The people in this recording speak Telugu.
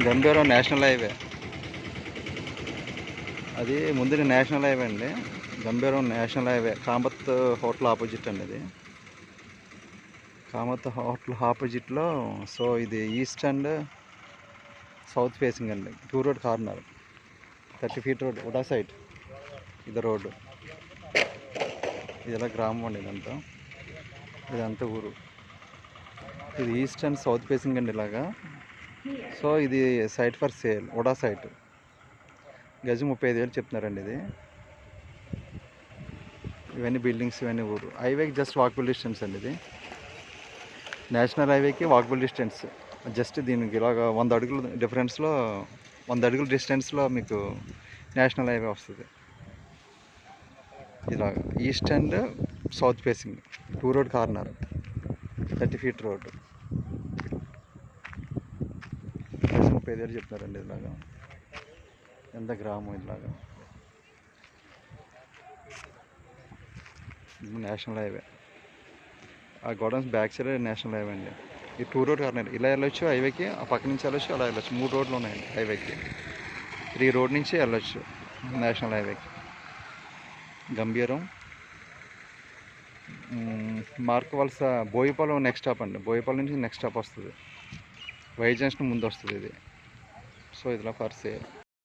గంభీరం నేషనల్ హైవే, అది ముందు నేషనల్ హైవే అండి. Gambhiram national highway Kamath hotel opposite అండి ఇది. కామత్ హోటల్ ఆపోజిట్లో. సో ఇది ఈస్ట్ అండ్ సౌత్ ఫేసింగ్ అండి. 2 road corner, 30 feet road UDA side. ఇది రోడ్డు, ఇదిలా గ్రామం అండి. ఇదంతా ఊరు. ఇది ఈస్ట్ అండ్ సౌత్ ఫేసింగ్ అండి ఇలాగా. సో ఇది site for sale, UDA site. గజం 35,000 చెప్తున్నారండి ఇది. ఇవన్నీ బిల్డింగ్స్, ఇవన్నీ ఊరు. హైవేకి జస్ట్ వాకబుల్ డిస్టెన్స్ అండి ఇది. నేషనల్ హైవేకి వాకబుల్ డిస్టెన్స్. జస్ట్ దీనికి ఇలాగ 100 అడుగుల డిఫరెన్స్లో, 100 అడుగుల డిస్టెన్స్లో మీకు నేషనల్ హైవే వస్తుంది. ఇలాగ east and south facing, 2 road corner, 30 feet road. 35,000 చెప్తున్నారండి ఇలాగా. ఎంత గ్రామం ఇలాగా. నేషనల్ హైవే, ఆ godowns back side national highway అండి. ఈ 2 రోడ్ కార్నర్ ఇలా వెళ్ళొచ్చు హైవేకి, ఆ పక్క నుంచి వెళ్ళొచ్చు, అలా వెళ్ళొచ్చు. 3 రోడ్లు ఉన్నాయండి హైవేకి. 3 రోడ్ నుంచి వెళ్ళొచ్చు నేషనల్ హైవేకి. గంభీరం మార్క్ వలస, బోయిపాలెం నెక్స్ట్ స్టాప్ అండి. బోయిపాలెం నుంచి నెక్స్ట్ స్టాప్ వస్తుంది. వై జంక్షన్ ముందు వస్తుంది ఇది. సో ఇదిలా ఫర్ సేల్.